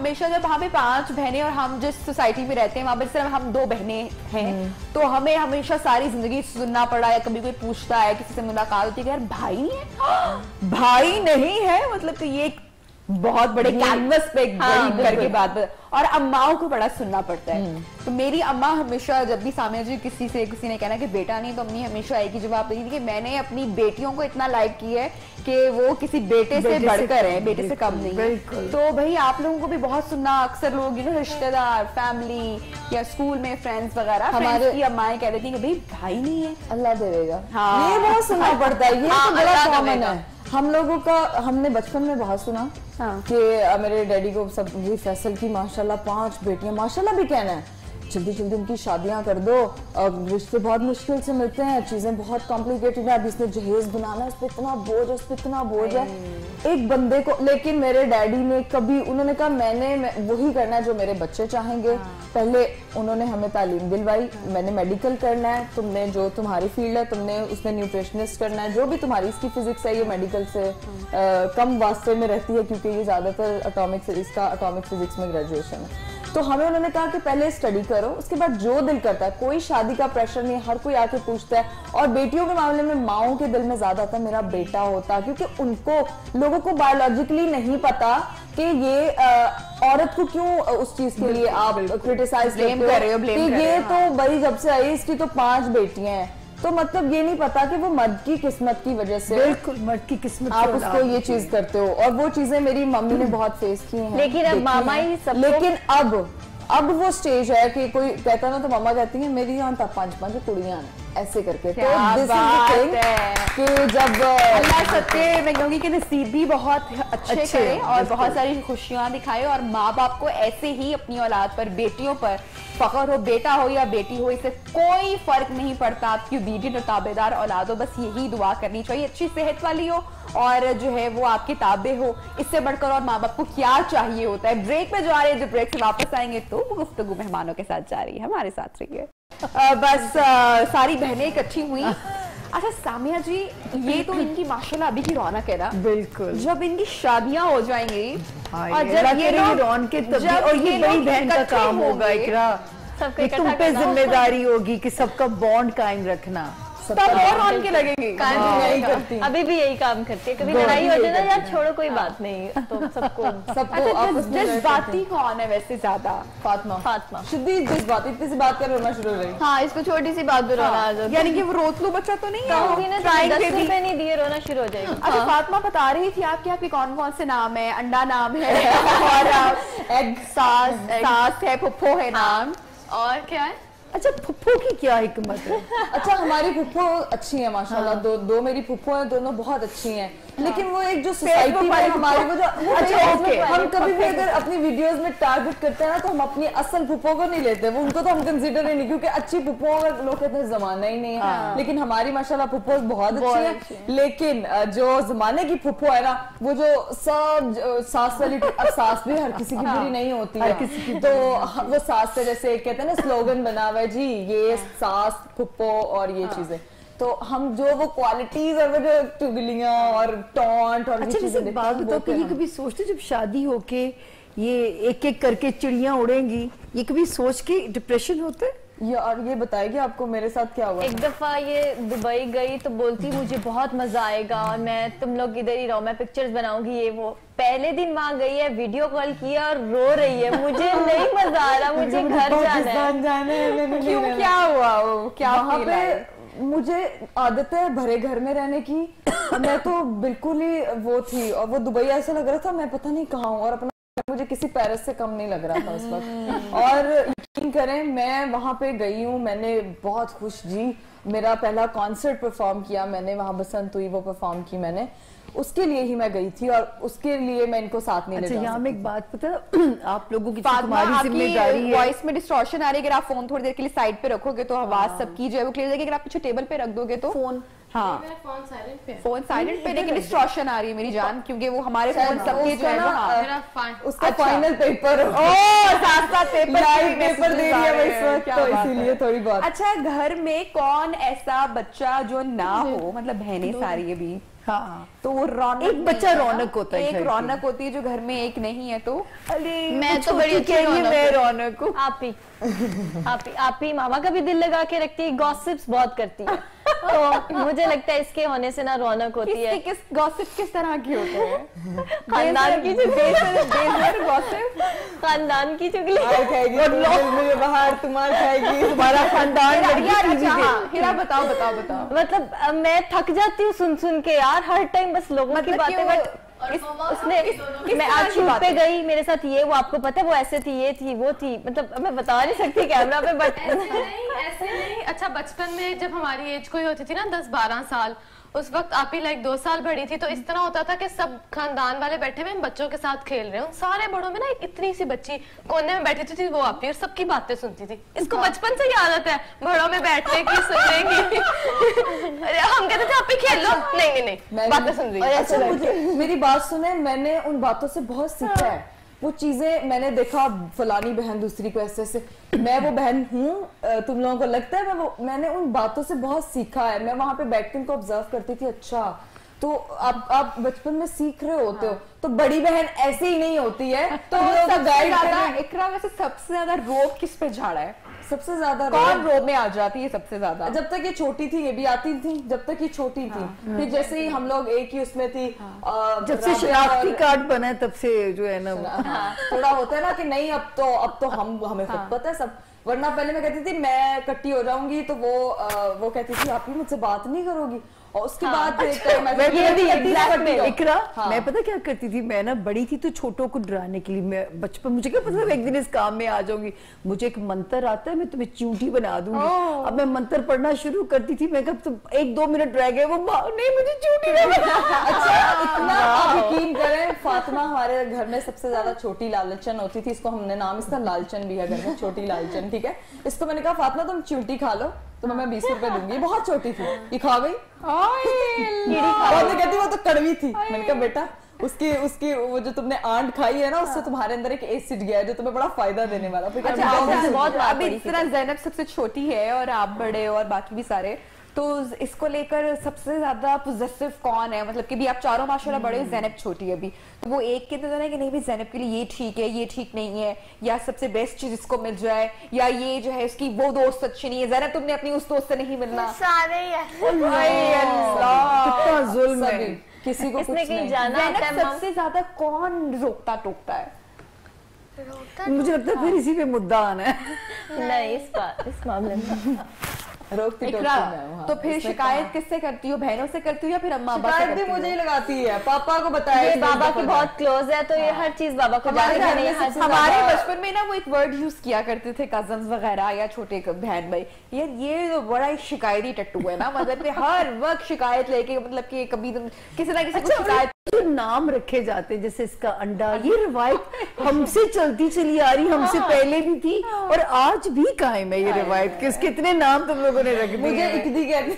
हमेशा जब वहाँ पे 5 बहनें और हम जिस सोसाइटी में रहते हैं वहाँ पे सिर्फ हम 2 बहनें हैं, तो हमें हमेशा सारी जिंदगी सुनना पड़ा है। कभी कोई पूछता है, किसी से मुलाकात होती है कि यार भाई नहीं है, भाई नहीं है, मतलब तो ये बहुत बड़े कैनवस पे एक बड़ी करके बात और अम्माओं को बड़ा सुनना पड़ता है। तो मेरी अम्मा हमेशा जब भी सामने जी किसी ने कहना कि बेटा नहीं, तो अम्मी हमेशा एक ही जवाब देती थी कि मैंने अपनी बेटियों को इतना लाइक किया है कि वो किसी बेटे से बढ़कर है, बेटे से कम नहीं है। तो भाई आप लोगों को भी बहुत सुनना, अक्सर लोग रिश्तेदार, फैमिली या स्कूल में फ्रेंड्स वगैरह, हमारे की अम्माएं कह देती है कि भाई नहीं है, अल्लाह देगा। हाँ, ये बहुत सुनना पड़ता है, ये तो बड़ा कॉमन है हम लोगों का। हमने बचपन में बहुत सुना कि मेरे डैडी को सब ये फैसल की माशाल्लाह 5 बेटियां, माशाल्लाह भी कहना है, जल्दी जल्दी उनकी शादियां कर दो, रिश्ते बहुत मुश्किल से मिलते हैं, चीजें बहुत कॉम्प्लिकेटेड है, अभी इसने जहेज बनाना है, उस पर इतना बोझ, उस पर इतना बोझ है एक बंदे को। लेकिन मेरे डैडी ने कभी, उन्होंने कहा मैंने वही करना है जो मेरे बच्चे चाहेंगे। पहले उन्होंने हमें तालीम दिलवाई, मैंने मेडिकल करना है, तुमने जो तुम्हारी फील्ड है तुमने उसमें न्यूट्रिशनिस्ट करना है, जो भी तुम्हारी इसकी फिजिक्स है ये मेडिकल से कम वास्ते में रहती है क्योंकि ये ज्यादातर अटोमिक फिजिक्स में ग्रेजुएशन है। तो हमें उन्होंने कहा कि पहले स्टडी करो, उसके बाद जो दिल करता है, कोई शादी का प्रेशर नहीं, हर कोई आके पूछता है। और बेटियों के मामले में माओं के दिल में ज्यादा था मेरा बेटा होता, क्योंकि उनको लोगों को बायोलॉजिकली नहीं पता कि ये औरत को क्यों उस चीज के लिए आप क्रिटिसाइज कर रहे हो कि ये तो भाई जब से आई इसकी तो 5 बेटियां हैं, तो मतलब ये नहीं पता कि वो मर्द की किस्मत की वजह से, बिल्कुल मर्द की किस्मत आप उसको ये चीज करते हो। और वो चीजें मेरी मम्मी ने बहुत फेस की हैं, लेकिन अब मामा ही सब। लेकिन अब वो स्टेज है कि कोई कहता ना तो मामा कहती है मेरी यहाँ तक 5 कुड़ियां ऐसे करके। तो दिस इज द थिंग कि जब अल्लाह सत्य मैं कहूँगी कि नसीब भी बहुत अच्छे करे और बहुत सारी खुशियां दिखाए, और माँ बाप को ऐसे ही अपनी औलाद पर, बेटियों पर फख्र हो, बेटा हो या बेटी हो, इससे कोई फर्क नहीं पड़ता। आपकी ओबीडिएंट और ताबेदार औलाद हो, बस यही दुआ करनी चाहिए, अच्छी सेहत वाली हो और जो है वो आपके ताबे हो। इससे बढ़कर और माँ बाप को क्या चाहिए होता है। ब्रेक पे जा रहे हैं, जब ब्रेक से वापस आएंगे तो गुफ्तगू मेहमानों के साथ जारी है, हमारे साथ रहिए। बस सारी बहनें इकट्ठी हुई। अच्छा सामिया जी, ये तो इनकी माशाल्लाह अभी की रौनक है ना, बिल्कुल। जब इनकी शादियां हो जाएंगी और जब ये रौनक के तब, और ये बड़ी बहन का काम होगा इकरा, तुम पे जिम्मेदारी होगी कि सबका बॉन्ड कायम रखना, तब और रौनक के लगेंगे। यही करती, अभी भी यही काम करती है। कभी लड़ाई हो जाए ना यार छोड़ो कोई बात नहीं, तो सबको जज्बाती कौन है वैसे ज्यादा? फातिमा शिद्दत जज्बाती, इतनी सी बात कर रोना शुरू हो गई। हाँ, इसको छोटी सी बात पे रोना आ जाता है, यानी कि वो रोतलू बच्चा तो नहीं है, कहूंगी ना 10 रुपए नहीं दिए रोना शुरू हो जाएगा। अच्छा फातिमा बता रही थी आपके कौन कौन से नाम है? अंडा नाम है और एग, सास है, फुफ्फो है नाम, और क्या है? अच्छा फुफ्फो की क्या हिकमत है? अच्छा हमारी फुफ्फो अच्छी है माशाल्लाह, दो मेरी फुफ्फो है, दोनों बहुत अच्छी हैं। लेकिन वो एक जो सोसाइटी में हमारी वो जो अच्छा हम कभी भी अगर अपनी वीडियोस में टारगेट करते हैं ना तो हम अपनी असल फुफ्फो को नहीं लेते, वो उनको तो हम कंसीडर ही नहीं, क्योंकि अच्छी फुफ्फो का लोग कहते हैं जमाना ही नहीं है। लेकिन हमारी माशाल्लाह फुफ्फो बहुत अच्छी है। लेकिन जो जमाने की फुफ्फो है ना, वो जो सब सास वाली, अब सास भी हर किसी की बुरी नहीं होती है, तो वो सास से जैसे कहते हैं ना स्लोगन बना हुआ है जी, ये सास फुफ्फो और ये चीजें, तो हम जो वो क्वालिटीज और वो जो चुगलियां और टॉन्ट और अच्छा जैसे बात बताओ कि ये कभी सोचते जब शादी होके ये एक एक करके चिड़ियां उड़ेंगी, ये कभी सोच के डिप्रेशन होते? यार ये बताएगी आपको मेरे साथ क्या हुआ? एक दफा ये दुबई गई तो बोलती मुझे बहुत मजा आएगा और मैं तुम लोग इधर ही रहो, मैं पिक्चर्स बनाऊंगी ये वो। पहले दिन वहां गई है, वीडियो कॉल किया और रो रही है, मुझे नहीं मजा आ रहा, मुझे घर जाना है। क्यों, क्या हुआ? क्या वहाँ पे मुझे आदत है भरे घर में रहने की, मैं तो बिल्कुल ही वो थी, और वो दुबई ऐसा लग रहा था मैं पता नहीं कहाँ हूँ, और अपना मुझे किसी पेरिस से कम नहीं लग रहा था उस वक्त। और यकीन करें मैं वहां पे गई हूँ, मैंने बहुत खुश जी, मेरा पहला कॉन्सर्ट परफॉर्म किया मैंने वहां, बसंत हुई वो परफॉर्म की मैंने, उसके लिए ही मैं गई थी और उसके लिए मैं इनको साथ नहीं ले जा सकती। यहाँ में एक बात पता आप लोगों की तुम्हारी जिम्मेदारी है, वॉइस में डिस्टॉर्शन आ रही है, अगर आप फोन थोड़ी देर के लिए साइड पे रखोगे तो आवाज सबकी जो है वो क्लियर जाएगी, अगर आप पीछे टेबल पे रख दोगे तो फोन, हाँ फोन साइलेंट पे, लेकिन डिस्टॉर्शन आ रही है मेरी जान, क्योंकि वो हमारे फोन सबके जो है उसका फाइनल पेपर, साथ साथ पेपर दे रही है इस वक्त, तो इसीलिए थोड़ी बात। अच्छा घर में कौन ऐसा बच्चा जो ना हो, मतलब बहनें सारी है भी, हाँ, तो वो रौनक, एक बच्चा रौनक होता है, एक रौनक होती है जो घर में एक नहीं है। तो अरे मैं तो बड़ी अच्छी मैं रौनक हूँ। आप ही मामा का भी दिल लगा के रखती है, गॉसिप्स बहुत करती है, तो मुझे लगता है इसके होने से ना रौनक होती है। किस गॉसिप किस तरह की होते हैं? खानदान की गॉसिप, खानदान की चुगली। बाहर तुम्हार खाएगी, तुम्हारा खानदान हिरा बताओ बताओ बताओ। मतलब मैं थक जाती हूँ सुन सुन के यार, हर टाइम बस लोगों की बातें। बट उसने मैं आज शूट पे गई, मेरे साथ ये, वो आपको पता है वो ऐसे थी, ये थी, वो थी, मतलब मैं बता नहीं सकती कैमरा पे, बट ऐसे नहीं। अच्छा, बचपन में जब हमारी एज कोई होती थी ना 10-12 साल, उस वक्त आप ही 2 साल बड़ी थी, तो इस तरह होता था कि सब खानदान वाले बैठे हुए बच्चों के साथ खेल रहे हैं। सारे बड़ों में ना एक इतनी सी बच्ची कोने में बैठी थी, वो आप ही, और सबकी बातें सुनती थी। इसको बचपन से ही आदत है बड़ों में बैठने की, सुनने की। अरे हम कहते थे आप ही खेल लो, नहीं नहीं नहीं, बातें सुन रही है। अच्छा, मुझे मेरी बात सुने, मैंने उन बातों से बहुत सीखा है। वो चीजें मैंने देखा, फलानी बहन दूसरी को ऐसे ऐसे, मैं वो बहन हूँ, तुम लोगों को लगता है मैंने उन बातों से बहुत सीखा है। मैं वहां पे बैठ के उनको ऑब्जर्व करती थी। अच्छा, तो आप बचपन में सीख रहे होते हो, तो बड़ी बहन ऐसे ही नहीं होती है। तो इकरा वैसे सबसे ज्यादा रोब किस पे झाड़ा है? सबसे ज्यादा कौन रोब में आ जाती है सबसे ज्यादा? जब तक ये छोटी थी ये भी आती थी, जब तक ये छोटी थी। फिर जैसे ही हम लोग एक ही उसमें थी, जब से शरारती कार्ड बना है तब से जो है ना, थोड़ा होता है ना कि नहीं, अब तो हमें खुद पता है सब। वरना पहले मैं कहती थी मैं कट्टी हो जाऊंगी, तो वो कहती थी आप ही मुझसे बात नहीं करोगी, और उसके बाद इकरा, मैं पता क्या करती थी, मैं ना बड़ी थी तो छोटों को डराने के लिए, मैं बचपन, मुझे क्या पता एक दिन इस काम में आ जाऊंगी। मुझे एक मंत्र आता है, मैं तुम्हें चींटी बना दूंगी। अब मैं मंत्र पढ़ना शुरू करती थी, मैं कब तुम 1-2 मिनट रह गए, वो नहीं मुझे चींटी बना। अच्छा, इतना आप यकीन करें, फातिमा हमारे घर में सबसे ज्यादा छोटी लालचन होती थी। इसको हमने नाम इसका लालचन भी है घर में, छोटी लालचन, ठीक है। इसको मैंने कहा फातिमा तुम चींटी खा लो, तो मैं 20 रुपए दूंगी। बहुत छोटी थी, ये खा गई। कहती वो तो कड़वी थी। मैंने कहा बेटा उसकी वो जो तुमने आंट खाई है ना, उससे तुम्हारे अंदर एक एसिड गया है जो तुम्हें बड़ा फायदा देने वाला। अभी इस तरह ज़ैनब सबसे छोटी है और आप बड़े और बाकी भी सारे, तो इसको लेकर सबसे ज्यादा पॉजिटिव कौन है? मतलब कि भी आप चारों माशाल्लाह बड़े, ज़ैनब छोटी है अभी, तो वो एक के नजर है कि नहीं भी ज़ैनब के लिए ये ठीक है, ये ठीक नहीं है, या सबसे बेस्ट चीज इसको मिल जाए, या ये जो है उसकी वो दोस्त अच्छी नहीं है। ज़ैनब तुमने अपनी उस दोस्त से नहीं मिलना, सारे कितना जुल्म है, किसी को इसने कहीं जाना है। सबसे ज्यादा कौन रोकता टोकता है? मुझे लगता है फिर इसी पे मुद्दा आना है। नहीं, इस मामले में रोकती तो फिर शिकायत किससे करती हो? बहनों से करती हो या फिर अम्मा अब्बा से? शिकायत भी मुझे ही लगाती है, पापा को बताया, ये बाबा की बहुत क्लोज है, तो ये हर चीज बाबा को जाती है। हमारे बचपन में ना वो एक वर्ड यूज किया करते थे कजन्स वगैरह या छोटे बहन भाई, ये तो बड़ा ही शिकायती टट्टू है ना, मतलब कि हर वक्त शिकायत लेके, मतलब कि कभी तुम किसी ना किसी को शिकायत। जो नाम रखे जाते हैं जैसे इसका अंडा, ये रिवायत हमसे चलती चली आ रही, हमसे पहले भी थी और आज भी कायम है ये रिवायत। कितने नाम तुम लोगों ने रख दिए? मुझे इकदी कहती